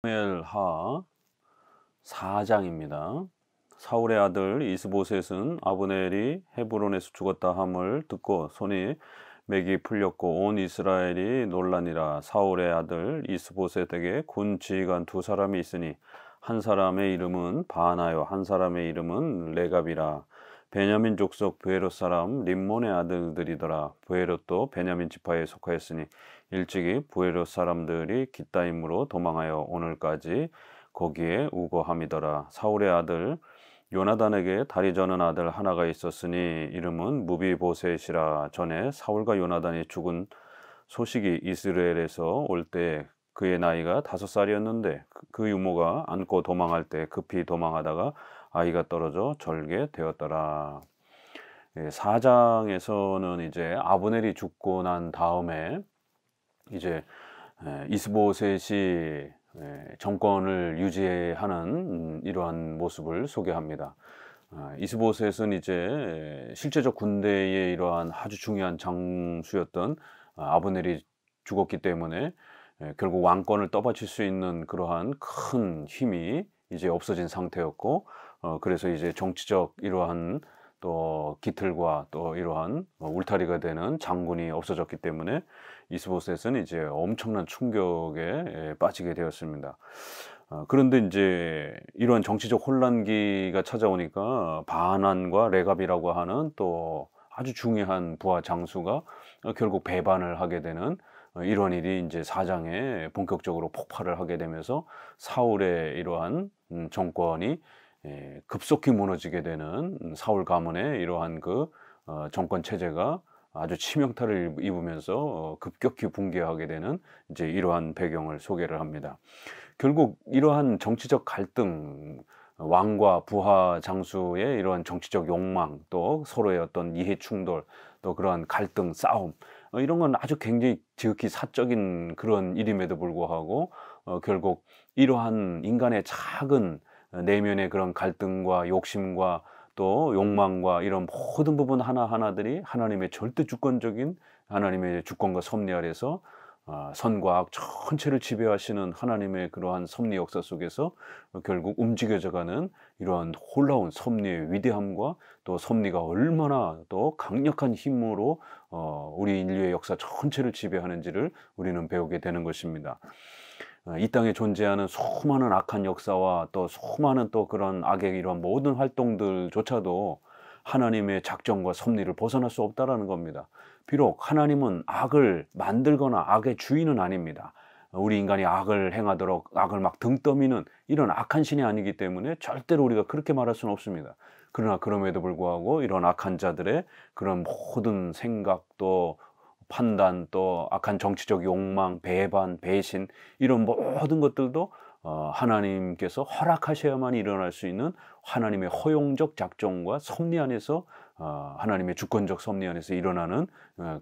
사무엘하 4장입니다. 사울의 아들 이스보셋은 아브넬이 헤브론에서 죽었다 함을 듣고 손이 맥이 풀렸고 온 이스라엘이 놀라니라. 사울의 아들 이스보셋에게 군 지휘관 두 사람이 있으니 한 사람의 이름은 바하나요 한 사람의 이름은 레갑이라. 베냐민 족속 브에롯 사람 림몬의 아들들이더라. 브에롯도 베냐민 지파에 속하였으니 일찍이 브에롯 사람들이 깃다임으로 도망하여 오늘까지 거기에 우거함이더라. 사울의 아들 요나단에게 다리 저는 아들 하나가 있었으니 이름은 무비보셋이라. 전에 사울과 요나단이 죽은 소식이 이스라엘에서 올 때 그의 나이가 5살이었는데 그 유모가 안고 도망할 때 급히 도망하다가 아이가 떨어져 절게 되었더라. 4장에서는 이제 아브넬이 죽고 난 다음에 이제 이스보셋이 정권을 유지하는 이러한 모습을 소개합니다. 이스보셋은 이제 실제적 군대의 이러한 아주 중요한 장수였던 아브넬이 죽었기 때문에 결국 왕권을 떠받칠 수 있는 그러한 큰 힘이 이제 없어진 상태였고, 그래서 이제 정치적 이러한 또 기틀과 또 이러한 울타리가 되는 장군이 없어졌기 때문에 이스보셋은 이제 엄청난 충격에 빠지게 되었습니다. 그런데 이제 이러한 정치적 혼란기가 찾아오니까 바한과 레갑이라고 하는 또 아주 중요한 부하 장수가 결국 배반을 하게 되는 이런 일이 이제 4장에 본격적으로 폭발을 하게 되면서 사울의 이러한 정권이 급속히 무너지게 되는 사울 가문의 이러한 그 정권 체제가 아주 치명타를 입으면서 급격히 붕괴하게 되는 이제 이러한 배경을 소개를 합니다. 결국 이러한 정치적 갈등, 왕과 부하 장수의 이러한 정치적 욕망, 또 서로의 어떤 이해 충돌, 또 그러한 갈등, 싸움, 이런 건 아주 굉장히 지극히 사적인 그런 일임에도 불구하고 결국 이러한 인간의 작은 내면의 그런 갈등과 욕심과 또 욕망과 이런 모든 부분 하나하나들이 하나님의 절대 주권적인 하나님의 주권과 섭리 아래서 선과 악 전체를 지배하시는 하나님의 그러한 섭리 역사 속에서 결국 움직여져가는 이러한 놀라운 섭리의 위대함과 또 섭리가 얼마나 또 강력한 힘으로 우리 인류의 역사 전체를 지배하는지를 우리는 배우게 되는 것입니다. 이 땅에 존재하는 수많은 악한 역사와 또 수많은 또 그런 악의 이런 모든 활동들조차도 하나님의 작정과 섭리를 벗어날 수 없다라는 겁니다. 비록 하나님은 악을 만들거나 악의 주인은 아닙니다. 우리 인간이 악을 행하도록 악을 막 등 떠미는 이런 악한 신이 아니기 때문에 절대로 우리가 그렇게 말할 수는 없습니다. 그러나 그럼에도 불구하고 이런 악한 자들의 그런 모든 생각도 판단, 또 악한 정치적 욕망, 배반, 배신 이런 모든 것들도 하나님께서 허락하셔야만 일어날 수 있는 하나님의 허용적 작정과 섭리 안에서 하나님의 주권적 섭리 안에서 일어나는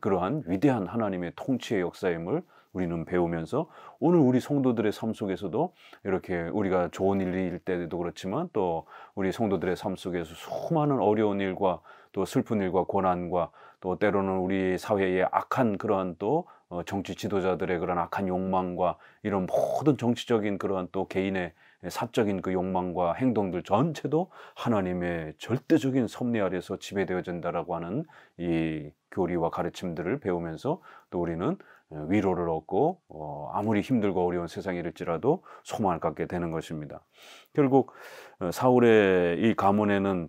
그러한 위대한 하나님의 통치의 역사임을 우리는 배우면서 오늘 우리 성도들의 삶 속에서도 이렇게 우리가 좋은 일일 때도 그렇지만 또 우리 성도들의 삶 속에서 수많은 어려운 일과 또 슬픈 일과 고난과 또 때로는 우리 사회의 악한 그러한 또 정치 지도자들의 그런 악한 욕망과 이런 모든 정치적인 그러한 또 개인의 사적인 그 욕망과 행동들 전체도 하나님의 절대적인 섭리 아래서 지배되어진다라고 하는 이 교리와 가르침들을 배우면서 또 우리는 위로를 얻고 아무리 힘들고 어려운 세상일지라도 소망을 갖게 되는 것입니다. 결국 사울의 이 가문에는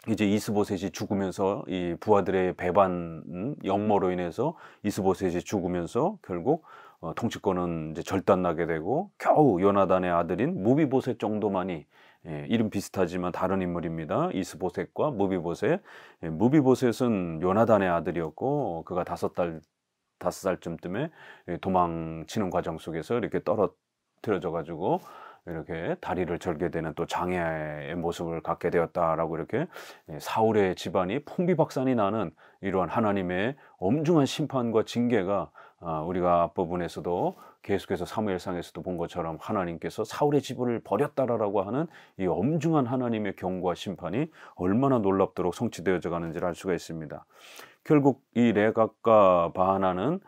이제 이스보셋이 죽으면서 이 부하들의 배반 역모로 인해서 이스보셋이 죽으면서 결국 통치권은 이제 절단나게 되고 겨우 요나단의 아들인 무비보셋 정도만이 이름 비슷하지만 다른 인물입니다. 이스보셋과 무비보셋. 무비보셋은 요나단의 아들이었고 그가 5살쯤 쯤에 도망치는 과정 속에서 이렇게 떨어뜨려져 가지고 이렇게 다리를 절게 되는 또 장애의 모습을 갖게 되었다라고 이렇게 사울의 집안이 풍비박산이 나는 이러한 하나님의 엄중한 심판과 징계가 우리가 앞부분에서도 계속해서 사무엘상에서도 본 것처럼 하나님께서 사울의 집을 버렸다라고 하는 이 엄중한 하나님의 경고와 심판이 얼마나 놀랍도록 성취되어져 가는지를 알 수가 있습니다. 결국 이 레갑과 바하나는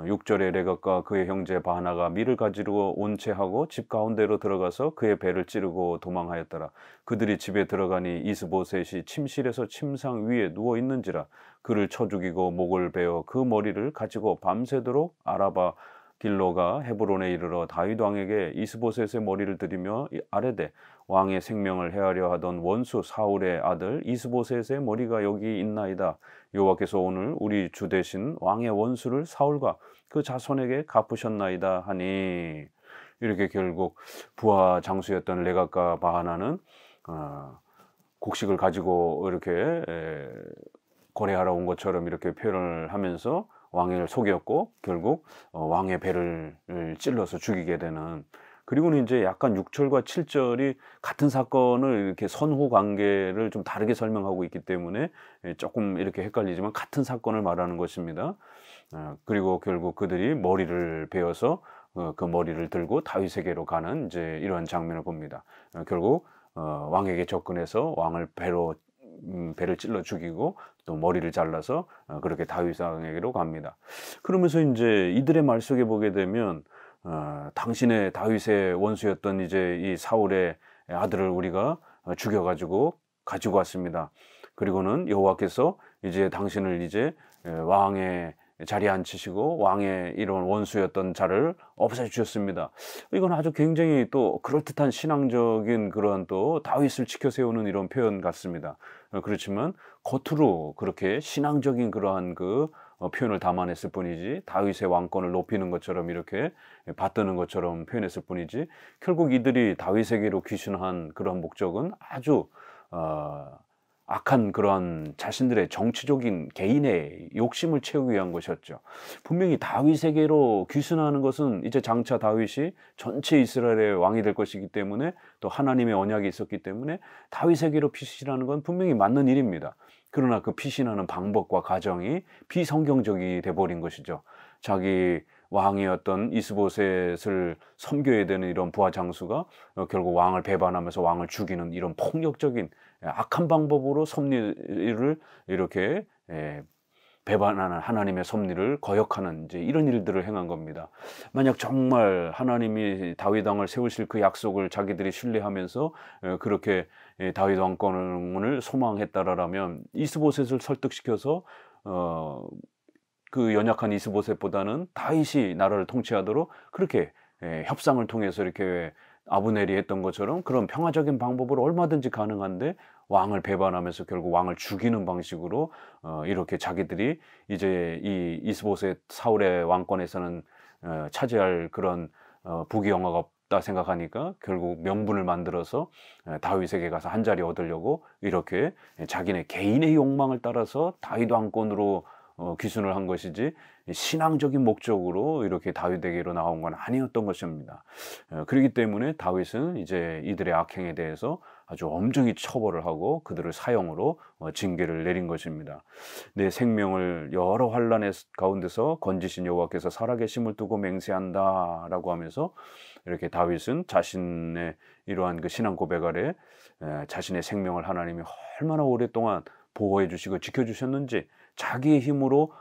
6절에 레갑과 그의 형제 바하나가 밀을 가지고 온 채 하고 집 가운데로 들어가서 그의 배를 찌르고 도망하였더라. 그들이 집에 들어가니 이스보셋이 침실에서 침상 위에 누워 있는지라 그를 쳐 죽이고 목을 베어 그 머리를 가지고 밤새도록 아라바 길로가 헤브론에 이르러 다윗 왕에게 이스보셋의 머리를 들이며 아뢰되 왕의 생명을 해하려 하던 원수 사울의 아들 이스보셋의 머리가 여기 있나이다. 여호와께서 오늘 우리 주 대신 왕의 원수를 사울과 그 자손에게 갚으셨나이다 하니, 이렇게 결국 부하 장수였던 레갑과 바하나는 곡식을 가지고 이렇게 거래하러 온 것처럼 이렇게 표현을 하면서 왕을 속였고 결국 왕의 배를 찔러서 죽이게 되는. 그리고는 이제 약간 6절과 7절이 같은 사건을 이렇게 선후 관계를 좀 다르게 설명하고 있기 때문에 조금 이렇게 헷갈리지만 같은 사건을 말하는 것입니다. 그리고 결국 그들이 머리를 베어서 그 머리를 들고 다윗에게로 가는 이제 이런 장면을 봅니다. 결국 왕에게 접근해서 왕을 배를 찔러 죽이고 또 머리를 잘라서 그렇게 다윗 왕에게로 갑니다. 그러면서 이제 이들의 말 속에 보게 되면 당신의 다윗의 원수였던 이제 이 사울의 아들을 우리가 죽여가지고 가지고 왔습니다. 그리고는 여호와께서 이제 당신을 이제 왕의 자리에 앉히시고 왕의 이런 원수였던 자를 없애주셨습니다. 이건 아주 굉장히 또 그럴듯한 신앙적인 그런 또 다윗을 지켜 세우는 이런 표현 같습니다. 그렇지만 겉으로 그렇게 신앙적인 그러한 그 표현을 담아냈을 뿐이지 다윗의 왕권을 높이는 것처럼 이렇게 받드는 것처럼 표현했을 뿐이지 결국 이들이 다윗에게로 귀순한 그런 목적은 아주 악한 그런 자신들의 정치적인 개인의 욕심을 채우기 위한 것이었죠. 분명히 다윗에게로 귀순하는 것은 이제 장차 다윗이 전체 이스라엘의 왕이 될 것이기 때문에 또 하나님의 언약이 있었기 때문에 다윗에게로 피신하는 건 분명히 맞는 일입니다. 그러나 그 피신하는 방법과 과정이 비성경적이 돼버린 것이죠. 자기 왕이었던 이스보셋을 섬겨야 되는 이런 부하 장수가 결국 왕을 배반하면서 왕을 죽이는 이런 폭력적인 악한 방법으로 섭리를 이렇게 배반하는 하나님의 섭리를 거역하는 이제 이런 일들을 행한 겁니다. 만약 정말 하나님이 다윗 왕을 세우실 그 약속을 자기들이 신뢰하면서 그렇게 다윗 왕권을 소망했다라면 이스보셋을 설득시켜서 그 연약한 이스보셋보다는 다윗이 나라를 통치하도록 그렇게 협상을 통해서 이렇게 아브넬이 했던 것처럼 그런 평화적인 방법으로 얼마든지 가능한데 왕을 배반하면서 결국 왕을 죽이는 방식으로 이렇게 자기들이 이제 이 이스보셋 사울의 왕권에서는 차지할 그런 부귀영화가 없다 생각하니까 결국 명분을 만들어서 다윗에게 가서 한 자리 얻으려고 이렇게 자기네 개인의 욕망을 따라서 다윗 왕권으로 귀순을 한 것이지 신앙적인 목적으로 이렇게 다윗에게로 나온 건 아니었던 것입니다. 그렇기 때문에 다윗은 이제 이들의 악행에 대해서 아주 엄정히 처벌을 하고 그들을 사형으로 징계를 내린 것입니다. 내 생명을 여러 환난의 가운데서 건지신 여호와께서 살아계심을 두고 맹세한다 라고 하면서 이렇게 다윗은 자신의 이러한 그 신앙 고백 아래 자신의 생명을 하나님이 얼마나 오랫동안 보호해 주시고 지켜주셨는지 자기의 힘으로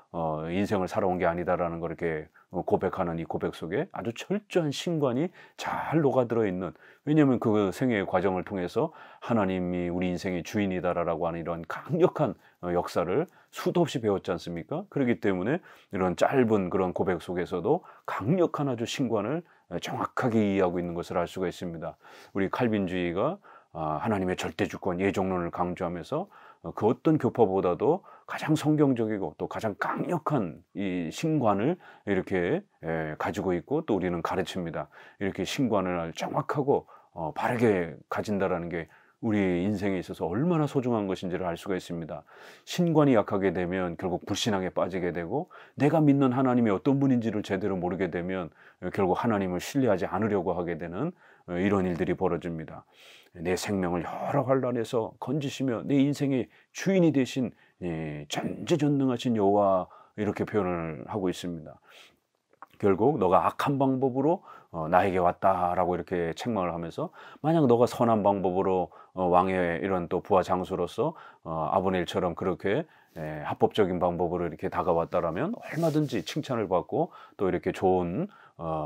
인생을 살아온 게 아니다라는 걸 이렇게 고백하는 이 고백 속에 아주 철저한 신관이 잘 녹아들어 있는, 왜냐하면 그 생애의 과정을 통해서 하나님이 우리 인생의 주인이다라고 하는 이런 강력한 역사를 수도 없이 배웠지 않습니까? 그렇기 때문에 이런 짧은 그런 고백 속에서도 강력한 아주 신관을 정확하게 이해하고 있는 것을 알 수가 있습니다. 우리 칼빈주의가 하나님의 절대주권, 예정론을 강조하면서 그 어떤 교파보다도 가장 성경적이고 또 가장 강력한 이 신관을 이렇게 가지고 있고 또 우리는 가르칩니다. 이렇게 신관을 정확하고 바르게 가진다라는 게 우리 인생에 있어서 얼마나 소중한 것인지를 알 수가 있습니다. 신관이 약하게 되면 결국 불신앙에 빠지게 되고 내가 믿는 하나님이 어떤 분인지를 제대로 모르게 되면 결국 하나님을 신뢰하지 않으려고 하게 되는 이런 일들이 벌어집니다. 내 생명을 여러 환난에서 건지시며 내 인생의 주인이 되신 전지전능하신 여호와, 이렇게 표현을 하고 있습니다. 결국 너가 악한 방법으로 나에게 왔다라고 이렇게 책망을 하면서, 만약 너가 선한 방법으로 왕의 이런 또 부하 장수로서 아브넬처럼 그렇게 합법적인 방법으로 이렇게 다가왔다라면 얼마든지 칭찬을 받고 또 이렇게 좋은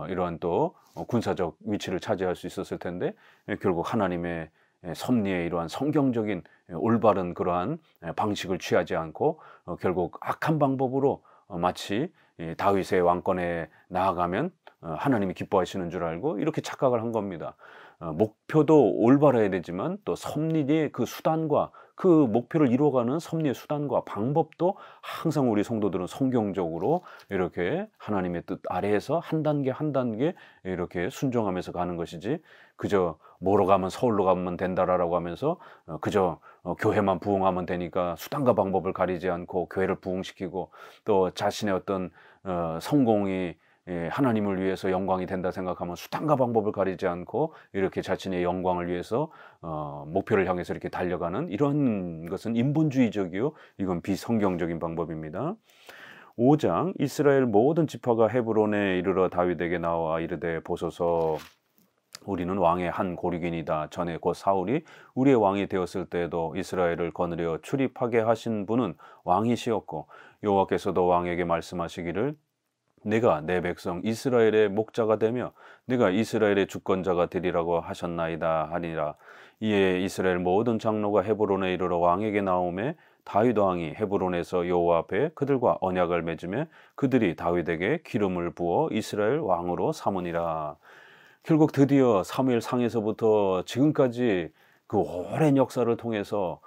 이러한 또 군사적 위치를 차지할 수 있었을 텐데, 결국 하나님의 섭리의 이러한 성경적인 올바른 그러한 방식을 취하지 않고 결국 악한 방법으로 마치 다윗의 왕권에 나아가면 하나님이 기뻐하시는 줄 알고 이렇게 착각을 한 겁니다. 목표도 올바라야 되지만 또 섭리의 그 수단과 그 목표를 이루어가는 섭리의 수단과 방법도 항상 우리 성도들은 성경적으로 이렇게 하나님의 뜻 아래에서 한 단계 한 단계 이렇게 순종하면서 가는 것이지, 그저 뭐로 가면 서울로 가면 된다라고 하면서 그저 교회만 부흥하면 되니까 수단과 방법을 가리지 않고 교회를 부흥시키고, 또 자신의 어떤 성공이 하나님을 위해서 영광이 된다 생각하면 수단과 방법을 가리지 않고 이렇게 자신의 영광을 위해서 목표를 향해서 이렇게 달려가는 이런 것은 인본주의적이요, 이건 비성경적인 방법입니다. 5장, 이스라엘 모든 지파가 헤브론에 이르러 다윗에게 나와 이르되, 보소서 우리는 왕의 한 고륙이니이다. 전에 곧 사울이 우리의 왕이 되었을 때에도 이스라엘을 거느려 출입하게 하신 분은 왕이시었고, 여호와께서도 왕에게 말씀하시기를 내가 내 백성 이스라엘의 목자가 되며 내가 이스라엘의 주권자가 되리라고 하셨나이다 하니라. 이에 이스라엘 모든 장로가 헤브론에 이르러 왕에게 나오매 다윗 왕이 헤브론에서 여호와 앞에 그들과 언약을 맺으며 그들이 다윗에게 기름을 부어 이스라엘 왕으로 삼으니라. 결국 드디어 사무엘 상에서부터 지금까지 그 오랜 역사를 통해서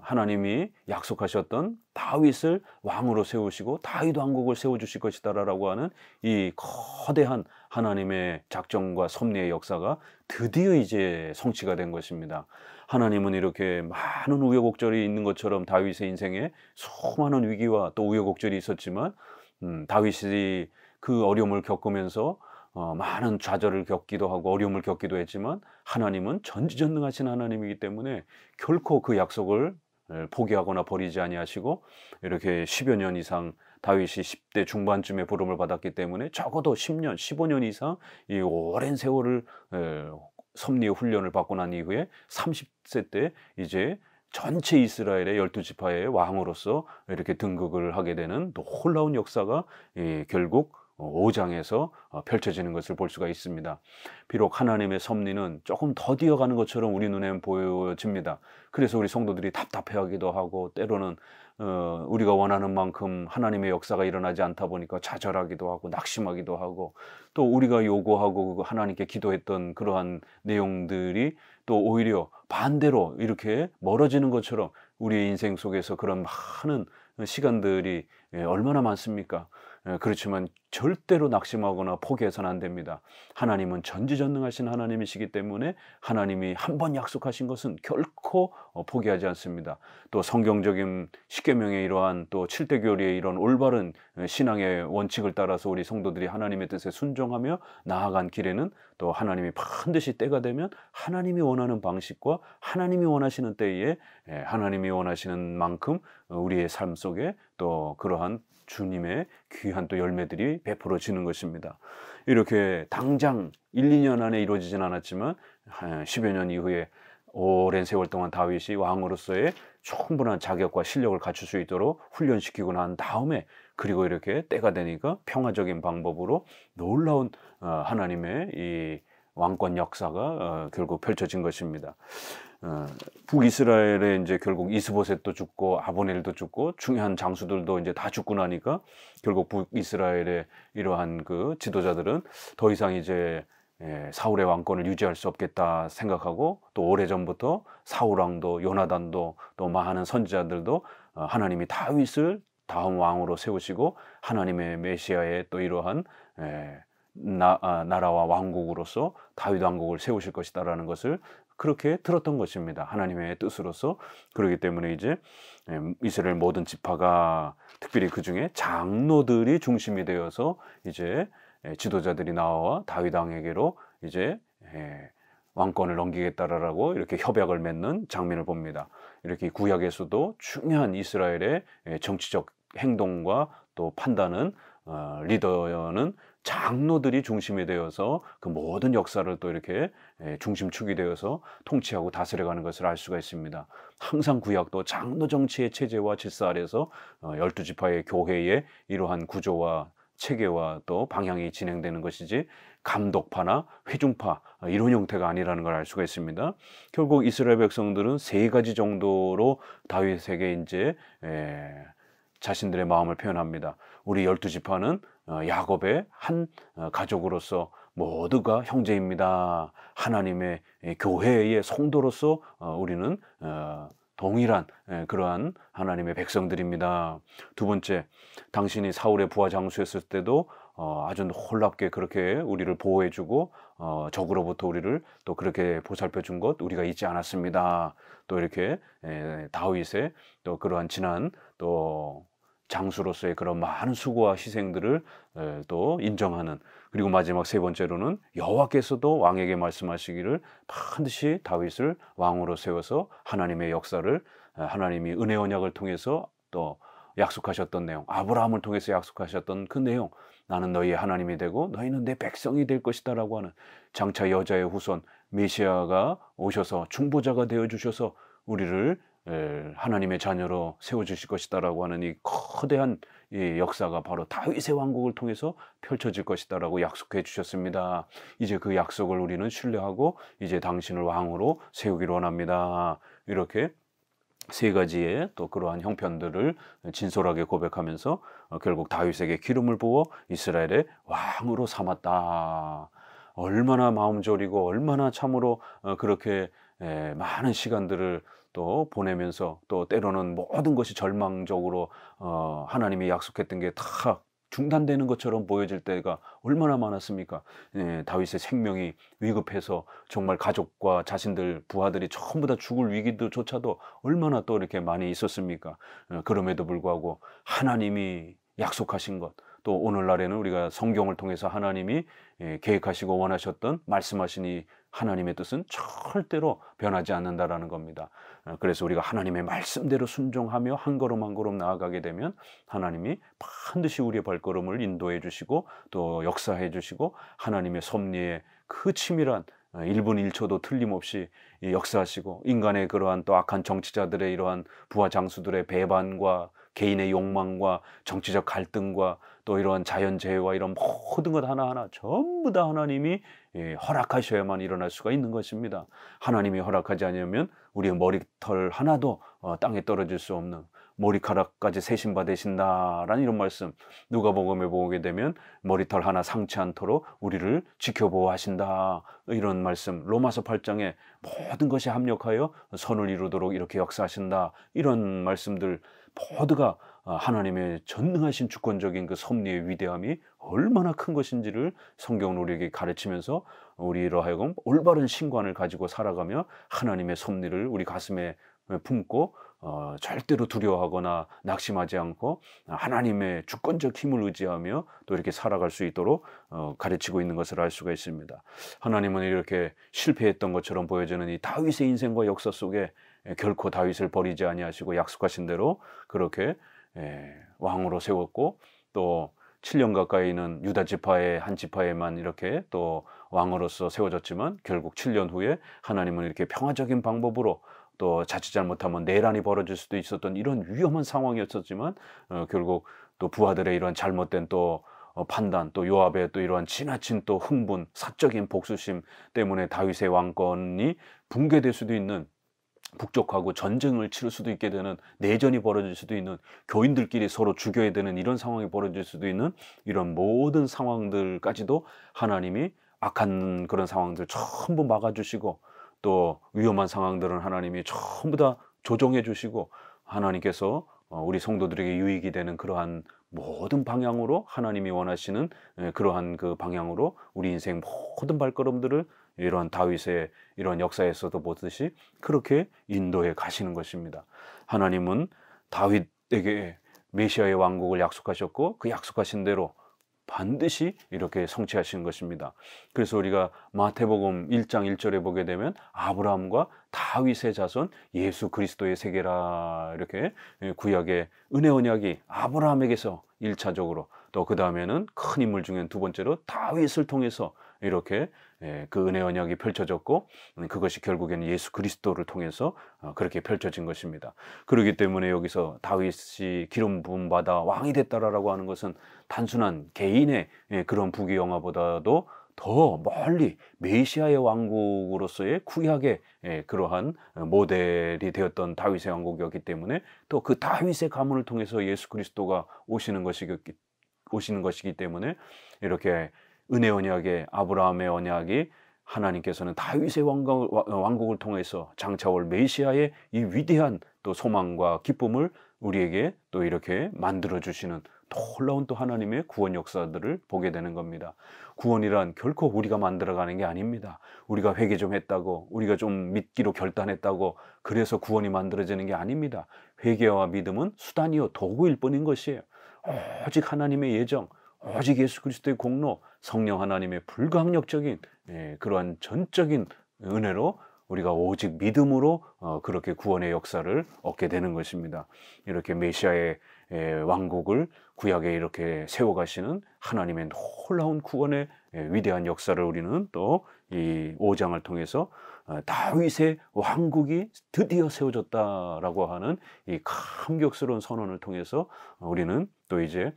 하나님이 약속하셨던 다윗을 왕으로 세우시고 다윗 왕국을 세워주실 것이다라고 하는 이 거대한 하나님의 작정과 섭리의 역사가 드디어 이제 성취가 된 것입니다. 하나님은 이렇게 많은 우여곡절이 있는 것처럼 다윗의 인생에 수많은 위기와 또 우여곡절이 있었지만, 다윗이 그 어려움을 겪으면서 많은 좌절을 겪기도 하고 어려움을 겪기도 했지만, 하나님은 전지전능하신 하나님이기 때문에 결코 그 약속을 포기하거나 버리지 아니하시고, 이렇게 10여 년 이상 다윗이 10대 중반쯤에 부름을 받았기 때문에 적어도 10년, 15년 이상 이 오랜 세월을 섭리의 훈련을 받고 난 이후에 30세 때 이제 전체 이스라엘의 12지파의 왕으로서 이렇게 등극을 하게 되는 놀라운 역사가 결국 5장에서 펼쳐지는 것을 볼 수가 있습니다. 비록 하나님의 섭리는 조금 더디어가는 것처럼 우리 눈에는 보여집니다. 그래서 우리 성도들이 답답해하기도 하고, 때로는 우리가 원하는 만큼 하나님의 역사가 일어나지 않다 보니까 좌절하기도 하고 낙심하기도 하고, 또 우리가 요구하고 하나님께 기도했던 그러한 내용들이 또 오히려 반대로 이렇게 멀어지는 것처럼 우리의 인생 속에서 그런 많은 시간들이 얼마나 많습니까? 그렇지만 절대로 낙심하거나 포기해서는 안 됩니다. 하나님은 전지전능하신 하나님이시기 때문에 하나님이 한 번 약속하신 것은 결코 포기하지 않습니다. 또 성경적인 십계명의 이러한 또 7대 교리의 이런 올바른 신앙의 원칙을 따라서 우리 성도들이 하나님의 뜻에 순종하며 나아간 길에는 또 하나님이 반드시 때가 되면 하나님이 원하는 방식과 하나님이 원하시는 때에 하나님이 원하시는 만큼 우리의 삶 속에 또 그러한 주님의 귀한 또 열매들이 베풀어지는 것입니다. 이렇게 당장 1, 2년 안에 이루어지진 않았지만 10여 년 이후에 오랜 세월 동안 다윗이 왕으로서의 충분한 자격과 실력을 갖출 수 있도록 훈련시키고 난 다음에, 그리고 이렇게 때가 되니까 평화적인 방법으로 놀라운 하나님의 이 왕권 역사가 결국 펼쳐진 것입니다. 북이스라엘에 이제 결국 이스보셋도 죽고 아브넬도 죽고 중요한 장수들도 이제 다 죽고 나니까 결국 북이스라엘의 이러한 그 지도자들은 더 이상 이제 사울의 왕권을 유지할 수 없겠다 생각하고, 또 오래전부터 사울 왕도 요나단도 또 많은 선지자들도 하나님이 다윗을 다음 왕으로 세우시고 하나님의 메시아의 또 이러한 나라와 왕국으로서 다윗 왕국을 세우실 것이다라는 것을 그렇게 들었던 것입니다. 하나님의 뜻으로서. 그렇기 때문에 이제 이스라엘 모든 지파가, 특별히 그 중에 장로들이 중심이 되어서 이제 지도자들이 나와 다윗 왕에게로 이제 왕권을 넘기겠다라고 이렇게 협약을 맺는 장면을 봅니다. 이렇게 구약에서도 중요한 이스라엘의 정치적 행동과 또 판단은 리더는 장로들이 중심이 되어서 그 모든 역사를 또 이렇게 중심축이 되어서 통치하고 다스려가는 것을 알 수가 있습니다. 항상 구약도 장로 정치의 체제와 질서 아래서 12지파의 교회의 이러한 구조와 체계와 또 방향이 진행되는 것이지 감독파나 회중파 이런 형태가 아니라는 걸 알 수가 있습니다. 결국 이스라엘 백성들은 세 가지 정도로 다윗에게 이제 자신들의 마음을 표현합니다. 우리 12지파는 야곱의 한 가족으로서 모두가 형제입니다. 하나님의 교회의 성도로서 우리는 동일한 그러한 하나님의 백성들입니다. 두 번째, 당신이 사울의 부하 장수였을 때도 아주 놀랍게 그렇게 우리를 보호해주고 적으로부터 우리를 또 그렇게 보살펴 준 것 우리가 잊지 않았습니다. 또 이렇게 다윗의 또 그러한 지난 또 장수로서의 그런 많은 수고와 희생들을 또 인정하는, 그리고 마지막 세 번째로는 여호와께서도 왕에게 말씀하시기를 반드시 다윗을 왕으로 세워서 하나님의 역사를 하나님이 은혜 언약을 통해서 또 약속하셨던 내용, 아브라함을 통해서 약속하셨던 그 내용, 나는 너희의 하나님이 되고 너희는 내 백성이 될 것이다 라고 하는, 장차 여자의 후손 메시아가 오셔서 중보자가 되어주셔서 우리를 하나님의 자녀로 세워주실 것이다 라고 하는 이 거대한 이 역사가 바로 다윗의 왕국을 통해서 펼쳐질 것이다 라고 약속해 주셨습니다. 이제 그 약속을 우리는 신뢰하고 이제 당신을 왕으로 세우기를 원합니다. 이렇게 세 가지의 또 그러한 형편들을 진솔하게 고백하면서 결국 다윗에게 기름을 부어 이스라엘의 왕으로 삼았다. 얼마나 마음 졸이고 얼마나 참으로 그렇게 많은 시간들을 또 보내면서, 또 때로는 모든 것이 절망적으로 하나님이 약속했던 게 다 중단되는 것처럼 보여질 때가 얼마나 많았습니까? 다윗의 생명이 위급해서 정말 가족과 자신들, 부하들이 전부 다 죽을 위기조차도 얼마나 또 이렇게 많이 있었습니까? 그럼에도 불구하고 하나님이 약속하신 것, 또 오늘날에는 우리가 성경을 통해서 하나님이 계획하시고 원하셨던 말씀하신 이 하나님의 뜻은 절대로 변하지 않는다라는 겁니다. 그래서 우리가 하나님의 말씀대로 순종하며 한 걸음 한 걸음 나아가게 되면 하나님이 반드시 우리의 발걸음을 인도해 주시고 또 역사해 주시고 하나님의 섭리에 그 치밀한 1분 1초도 틀림없이 역사하시고, 인간의 그러한 또 악한 정치자들의 이러한 부하 장수들의 배반과 개인의 욕망과 정치적 갈등과 또 이러한 자연재해와 이런 모든 것 하나하나 전부 다 하나님이 허락하셔야만 일어날 수가 있는 것입니다. 하나님이 허락하지 않으면 우리의 머리털 하나도 땅에 떨어질 수 없는, 머리카락까지 세신 받으신다라는 이런 말씀, 누가복음에 보게 되면 머리털 하나 상치 않도록 우리를 지켜보호하신다, 이런 말씀, 로마서 8장에 모든 것이 합력하여 선을 이루도록 이렇게 역사하신다, 이런 말씀들 모두가 하나님의 전능하신 주권적인 그 섭리의 위대함이 얼마나 큰 것인지를 성경은 우리에게 가르치면서 우리로 하여금 올바른 신관을 가지고 살아가며 하나님의 섭리를 우리 가슴에 품고 절대로 두려워하거나 낙심하지 않고 하나님의 주권적 힘을 의지하며 또 이렇게 살아갈 수 있도록 가르치고 있는 것을 알 수가 있습니다. 하나님은 이렇게 실패했던 것처럼 보여지는 이 다윗의 인생과 역사 속에 결코 다윗을 버리지 아니하시고 약속하신 대로 그렇게 왕으로 세웠고, 또 7년 가까이는 유다 지파의 한 지파에만 이렇게 또 왕으로서 세워졌지만 결국 7년 후에 하나님은 이렇게 평화적인 방법으로, 또 자칫 잘못하면 내란이 벌어질 수도 있었던 이런 위험한 상황이었었지만 결국 또 부하들의 이런 잘못된 또 판단, 또 요압의 또 이러한 지나친 또 흥분, 사적인 복수심 때문에 다윗의 왕권이 붕괴될 수도 있는, 북적하고 전쟁을 치를 수도 있게 되는, 내전이 벌어질 수도 있는, 교인들끼리 서로 죽여야 되는 이런 상황이 벌어질 수도 있는 이런 모든 상황들까지도 하나님이 악한 그런 상황들 전부 막아주시고, 또 위험한 상황들은 하나님이 전부 다 조정해 주시고, 하나님께서 우리 성도들에게 유익이 되는 그러한 모든 방향으로 하나님이 원하시는 그러한 그 방향으로 우리 인생 모든 발걸음들을 이러한 다윗의 이러한 역사에서도 보듯이 그렇게 인도해 가시는 것입니다. 하나님은 다윗에게 메시아의 왕국을 약속하셨고 그 약속하신 대로 반드시 이렇게 성취하시는 것입니다. 그래서 우리가 마태복음 1장 1절에 보게 되면 아브라함과 다윗의 자손 예수 그리스도의 세계라, 이렇게 구약의 은혜 언약이 아브라함에게서 1차적으로, 또 그 다음에는 큰 인물 중엔 두 번째로 다윗을 통해서 이렇게 그 은혜 언약이 펼쳐졌고, 그것이 결국에는 예수 그리스도를 통해서 그렇게 펼쳐진 것입니다. 그렇기 때문에 여기서 다윗이 기름 부음 받아 왕이 됐다라고 하는 것은 단순한 개인의 그런 부귀영화보다도 더 멀리 메시아의 왕국으로서의 구약의 그러한 모델이 되었던 다윗의 왕국이었기 때문에, 또 그 다윗의 가문을 통해서 예수 그리스도가 오시는 것이기 때문에, 이렇게 은혜 언약의 아브라함의 언약이 하나님께서는 다윗의 왕국을 통해서 장차올 메시아의 이 위대한 또 소망과 기쁨을 우리에게 또 이렇게 만들어 주시는 놀라운 또 하나님의 구원 역사들을 보게 되는 겁니다. 구원이란 결코 우리가 만들어가는 게 아닙니다. 우리가 회개 좀 했다고, 우리가 좀 믿기로 결단했다고 그래서 구원이 만들어지는 게 아닙니다. 회개와 믿음은 수단이요 도구일 뿐인 것이에요. 오직 하나님의 예정, 오직 예수 그리스도의 공로, 성령 하나님의 불가항력적인 그러한 전적인 은혜로 우리가 오직 믿음으로 그렇게 구원의 역사를 얻게 되는 것입니다. 이렇게 메시아의 왕국을 구약에 이렇게 세워가시는 하나님의 놀라운 구원의 위대한 역사를 우리는 또 이 5장을 통해서 다윗의 왕국이 드디어 세워졌다라고 하는 이 감격스러운 선언을 통해서 우리는 또 이제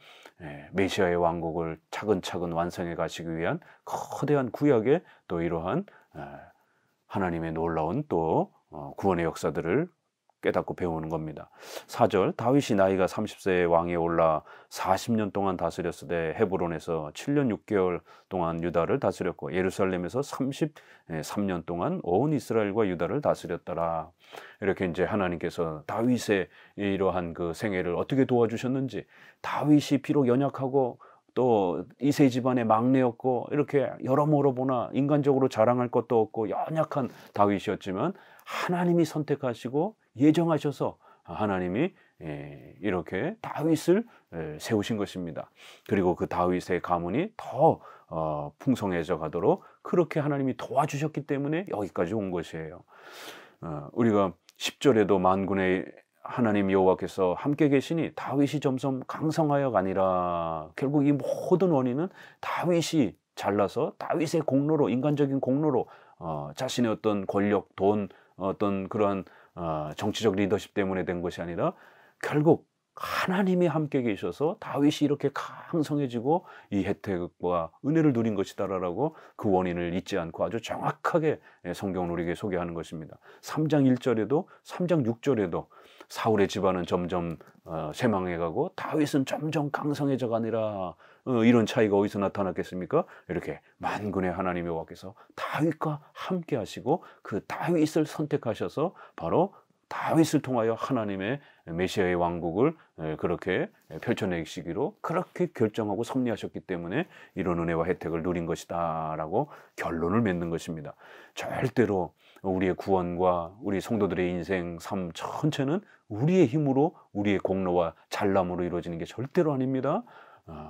메시아의 왕국을 차근차근 완성해 가시기 위한 거대한 구약의 또 이러한 하나님의 놀라운 또 구원의 역사들을 깨닫고 배우는 겁니다. 4절, 다윗이 나이가 30세에 왕에 올라 40년 동안 다스렸으되 헤브론에서 7년 6개월 동안 유다를 다스렸고 예루살렘에서 33년 동안 온 이스라엘과 유다를 다스렸더라. 이렇게 이제 하나님께서 다윗의 이러한 그 생애를 어떻게 도와주셨는지, 다윗이 비록 연약하고 또 이세 집안의 막내였고 이렇게 여러모로 보나 인간적으로 자랑할 것도 없고 연약한 다윗이었지만, 하나님이 선택하시고 예정하셔서 하나님이 이렇게 다윗을 세우신 것입니다. 그리고 그 다윗의 가문이 더 풍성해져 가도록 그렇게 하나님이 도와주셨기 때문에 여기까지 온 것이에요. 우리가 10절에도 만군의 하나님 여호와께서 함께 계시니 다윗이 점점 강성하여가 아니라, 결국 이 모든 원인은 다윗이 잘나서 다윗의 공로로, 인간적인 공로로 자신의 어떤 권력, 돈, 어떤 그러한 정치적 리더십 때문에 된 것이 아니라, 결국 하나님이 함께 계셔서 다윗이 이렇게 강성해지고 이 혜택과 은혜를 누린 것이다라고 그 원인을 잊지 않고 아주 정확하게 성경은 우리에게 소개하는 것입니다. 3장 1절에도 3장 6절에도 사울의 집안은 점점 쇠망해가고 다윗은 점점 강성해져 가니라. 이런 차이가 어디서 나타났겠습니까? 이렇게 만군의 하나님의 여호와께서 다윗과 함께 하시고 그 다윗을 선택하셔서 바로 다윗을 통하여 하나님의 메시아의 왕국을 그렇게 펼쳐내시기로 그렇게 결정하고 섭리하셨기 때문에 이런 은혜와 혜택을 누린 것이다 라고 결론을 맺는 것입니다. 절대로 우리의 구원과 우리 성도들의 인생, 삶 전체는 우리의 힘으로, 우리의 공로와 잘남으로 이루어지는 게 절대로 아닙니다.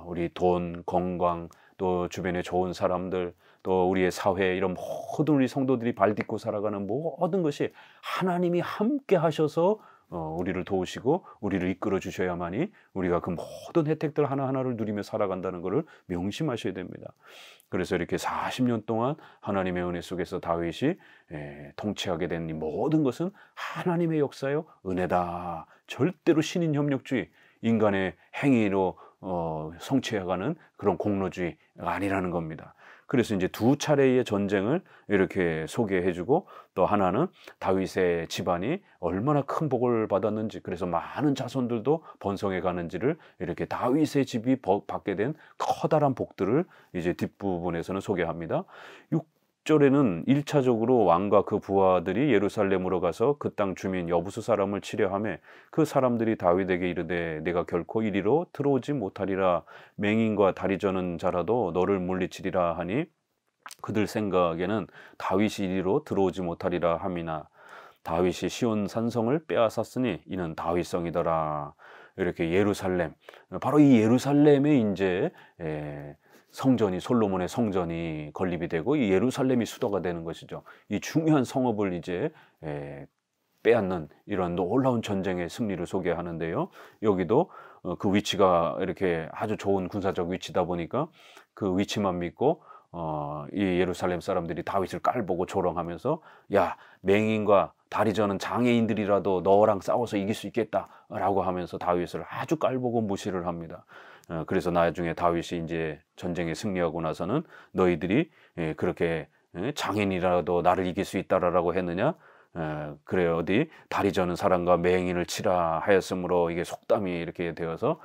우리 돈, 건강, 또 주변에 좋은 사람들, 또 우리의 사회, 이런 모든 우리 성도들이 발딛고 살아가는 모든 것이 하나님이 함께 하셔서 우리를 도우시고 우리를 이끌어 주셔야만이 우리가 그 모든 혜택들 하나하나를 누리며 살아간다는 것을 명심하셔야 됩니다. 그래서 이렇게 40년 동안 하나님의 은혜 속에서 다윗이 통치하게 된 이 모든 것은 하나님의 역사요, 은혜다. 절대로 신인 협력주의, 인간의 행위로 성취해가는 그런 공로주의가 아니라는 겁니다. 그래서 이제 두 차례의 전쟁을 이렇게 소개해주고, 또 하나는 다윗의 집안이 얼마나 큰 복을 받았는지, 그래서 많은 자손들도 번성해 가는지를 이렇게 다윗의 집이 받게 된 커다란 복들을 이제 뒷부분에서는 소개합니다. 6절에는 1차적으로 왕과 그 부하들이 예루살렘으로 가서 그 땅 주민 여부수 사람을 치려하며 그 사람들이 다윗에게 이르되 내가 결코 이리로 들어오지 못하리라. 맹인과 다리 저는 자라도 너를 물리치리라 하니 그들 생각에는 다윗이 이리로 들어오지 못하리라 함이나 다윗이 시온 산성을 빼앗았으니 이는 다윗성이더라. 이렇게 예루살렘, 바로 이 예루살렘에 이제 성전이, 솔로몬의 성전이 건립이 되고 이 예루살렘이 수도가 되는 것이죠. 이 중요한 성읍을 이제 빼앗는 이런 놀라운 전쟁의 승리를 소개하는데요. 여기도 그 위치가 이렇게 아주 좋은 군사적 위치다 보니까 그 위치만 믿고 이 예루살렘 사람들이 다윗을 깔보고 조롱하면서 야, 맹인과 다리 저는 장애인들이라도 너랑 싸워서 이길 수 있겠다라고 하면서 다윗을 아주 깔보고 무시를 합니다. 그래서 나중에 다윗이 이제 전쟁에 승리하고 나서는 너희들이 그렇게 장인이라도 나를 이길 수 있다라고 했느냐? 그래 어디 다리 저는 사람과 맹인을 치라 하였으므로 이게 속담이 이렇게 되어서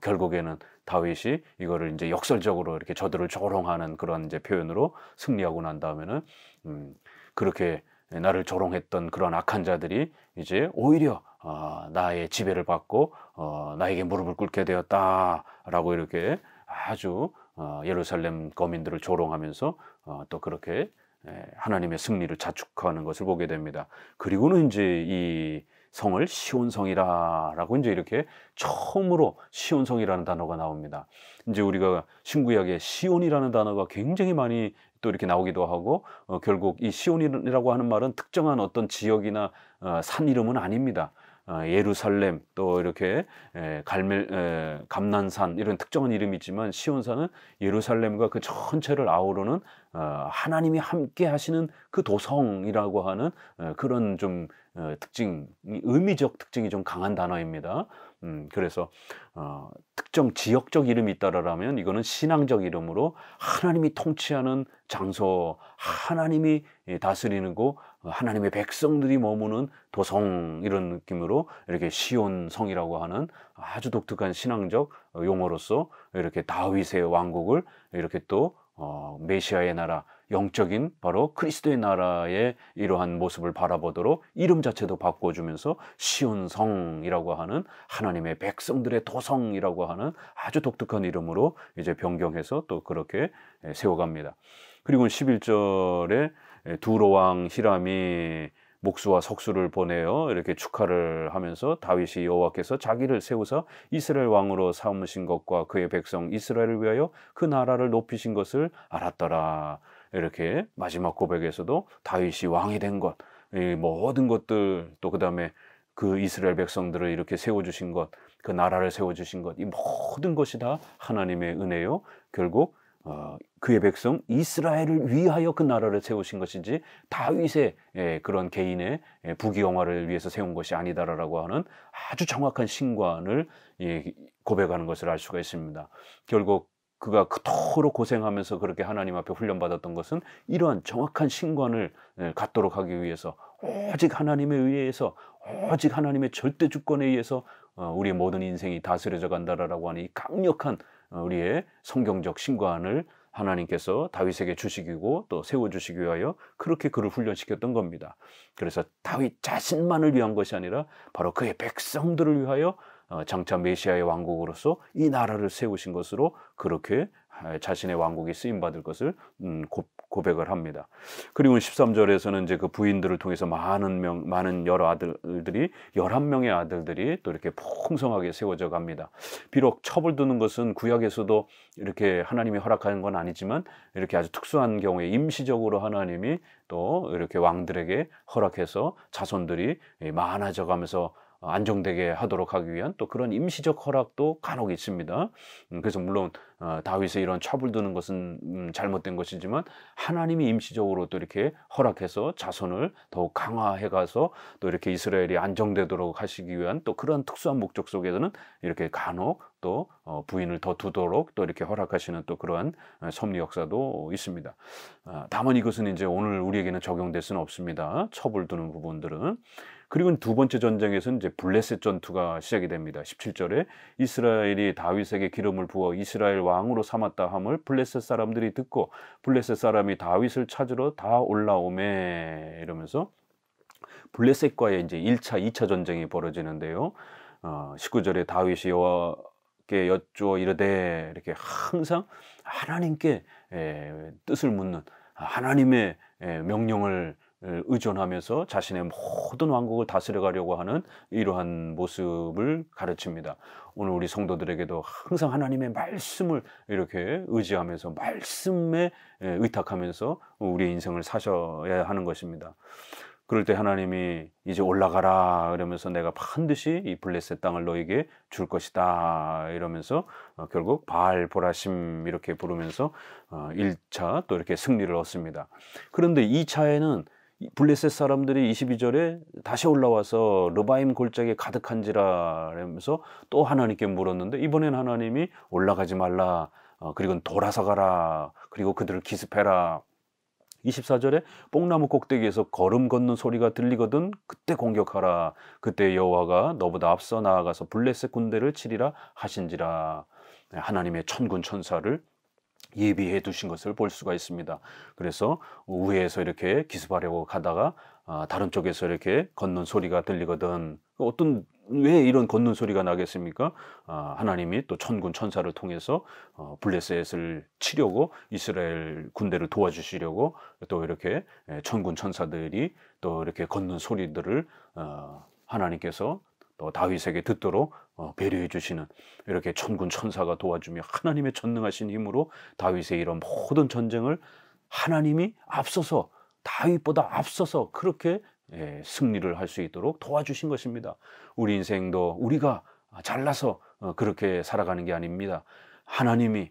결국에는 다윗이 이거를 이제 역설적으로 이렇게 저들을 조롱하는 그런 이제 표현으로 승리하고 난 다음에는 그렇게 나를 조롱했던 그런 악한 자들이 이제 오히려 나의 지배를 받고 나에게 무릎을 꿇게 되었다라고 이렇게 아주 예루살렘 거민들을 조롱하면서 또 그렇게 하나님의 승리를 자축하는 것을 보게 됩니다. 그리고는 이제 이 성을 시온성이라고 이제 이렇게 처음으로 시온성이라는 단어가 나옵니다. 이제 우리가 신구약에 시온이라는 단어가 굉장히 많이 또 이렇게 나오기도 하고 결국 이 시온이라고 하는 말은 특정한 어떤 지역이나 산 이름은 아닙니다. 예루살렘 또 이렇게 감난산 이런 특정한 이름이 있지만 시온산은 예루살렘과 그 전체를 아우르는 하나님이 함께 하시는 그 도성이라고 하는 그런 좀 특징, 의미적 특징이 좀 강한 단어입니다. 그래서 특정 지역적 이름이 있다라면 이거는 신앙적 이름으로 하나님이 통치하는 장소, 하나님이 다스리는 곳, 하나님의 백성들이 머무는 도성 이런 느낌으로 이렇게 시온성이라고 하는 아주 독특한 신앙적 용어로서 이렇게 다윗의 왕국을 이렇게 또 메시아의 나라, 영적인 바로 그리스도의 나라의 이러한 모습을 바라보도록 이름 자체도 바꿔주면서 시온성이라고 하는 하나님의 백성들의 도성이라고 하는 아주 독특한 이름으로 이제 변경해서 또 그렇게 세워갑니다. 그리고 11절에 두로왕 히람이 목수와 석수를 보내어 이렇게 축하를 하면서 다윗이 여호와께서 자기를 세우사 이스라엘 왕으로 삼으신 것과 그의 백성 이스라엘을 위하여 그 나라를 높이신 것을 알았더라. 이렇게 마지막 고백에서도 다윗이 왕이 된 것, 이 모든 것들 또 그다음에 그 이스라엘 백성들을 이렇게 세워주신 것, 그 나라를 세워주신 것, 이 모든 것이 다 하나님의 은혜요. 결국 그의 백성 이스라엘을 위하여 그 나라를 세우신 것이지 다윗의 그런 개인의 부귀영화를 위해서 세운 것이 아니다라고 하는 아주 정확한 신관을 고백하는 것을 알 수가 있습니다. 결국 그가 그토록 고생하면서 그렇게 하나님 앞에 훈련받았던 것은 이러한 정확한 신관을 갖도록 하기 위해서 오직 하나님에 의해서 오직 하나님의 절대 주권에 의해서 우리의 모든 인생이 다스려져 간다라고 하는 이 강력한 우리의 성경적 신관을 하나님께서 다윗에게 주시기고 또 세워주시기 위하여 그렇게 그를 훈련시켰던 겁니다. 그래서 다윗 자신만을 위한 것이 아니라 바로 그의 백성들을 위하여 장차 메시아의 왕국으로서 이 나라를 세우신 것으로 그렇게 자신의 왕국이 쓰임받을 것을 고백을 합니다. 그리고 13절에서는 이제 그 부인들을 통해서 많은 여러 아들들이 11명의 아들들이 또 이렇게 풍성하게 세워져 갑니다. 비록 첩을 두는 것은 구약에서도 이렇게 하나님이 허락하는 건 아니지만 이렇게 아주 특수한 경우에 임시적으로 하나님이 또 이렇게 왕들에게 허락해서 자손들이 많아져 가면서 안정되게 하도록 하기 위한 또 그런 임시적 허락도 간혹 있습니다. 그래서 물론 다윗의 이런 첩을 두는 것은 잘못된 것이지만 하나님이 임시적으로 또 이렇게 허락해서 자손을 더욱 강화해 가서 또 이렇게 이스라엘이 안정되도록 하시기 위한 또 그런 특수한 목적 속에서는 이렇게 간혹 또 부인을 더 두도록 또 이렇게 허락하시는 또 그러한 섭리 역사도 있습니다. 다만 이것은 이제 오늘 우리에게는 적용될 수는 없습니다. 첩을 두는 부분들은. 그리고 두 번째 전쟁에서는 이제 블레셋 전투가 시작이 됩니다. 17절에 이스라엘이 다윗에게 기름을 부어 이스라엘 왕으로 삼았다 함을 블레셋 사람들이 듣고 블레셋 사람이 다윗을 찾으러 다 올라오매 이러면서 블레셋과의 이제 1차, 2차 전쟁이 벌어지는데요. 19절에 다윗이 여호와께 여쭈어 이르되 이렇게 항상 하나님께 뜻을 묻는 하나님의 명령을 의존하면서 자신의 모든 왕국을 다스려 가려고 하는 이러한 모습을 가르칩니다. 오늘 우리 성도들에게도 항상 하나님의 말씀을 이렇게 의지하면서 말씀에 의탁하면서 우리의 인생을 사셔야 하는 것입니다. 그럴 때 하나님이 이제 올라가라 이러면서 내가 반드시 이 블레셋 땅을 너에게 줄 것이다 이러면서 결국 바알 보라심 이렇게 부르면서 1차 또 이렇게 승리를 얻습니다. 그런데 2차에는 블레셋 사람들이 22절에 다시 올라와서 르바임 골짜기에 가득한지라 하면서 또 하나님께 물었는데, 이번엔 하나님이 올라가지 말라, 그리고 돌아서 가라, 그리고 그들을 기습해라. 24절에 뽕나무 꼭대기에서 걸음 걷는 소리가 들리거든 그때 공격하라. 그때 여호와가 너보다 앞서 나아가서 블레셋 군대를 치리라 하신지라. 하나님의 천군 천사를 예비해 두신 것을 볼 수가 있습니다. 그래서 우회에서 이렇게 기습하려고 가다가 다른 쪽에서 이렇게 걷는 소리가 들리거든. 왜 이런 걷는 소리가 나겠습니까? 하나님이 또 천군 천사를 통해서 블레셋을 치려고, 이스라엘 군대를 도와주시려고 또 이렇게 천군 천사들이 또 이렇게 걷는 소리들을 하나님께서 또 다윗에게 듣도록 배려해 주시는, 이렇게 천군 천사가 도와주며 하나님의 전능하신 힘으로 다윗의 이런 모든 전쟁을 하나님이 앞서서, 다윗보다 앞서서 그렇게 승리를 할 수 있도록 도와주신 것입니다. 우리 인생도 우리가 잘나서 그렇게 살아가는 게 아닙니다. 하나님이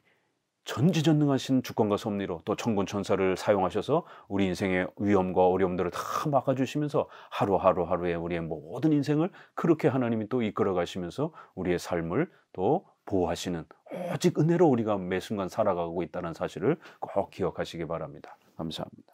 전지전능하신 주권과 섭리로 또 천군 천사를 사용하셔서 우리 인생의 위험과 어려움들을 다 막아주시면서 하루하루에 우리의 모든 인생을 그렇게 하나님이 또 이끌어 가시면서 우리의 삶을 또 보호하시는, 오직 은혜로 우리가 매 순간 살아가고 있다는 사실을 꼭 기억하시기 바랍니다. 감사합니다.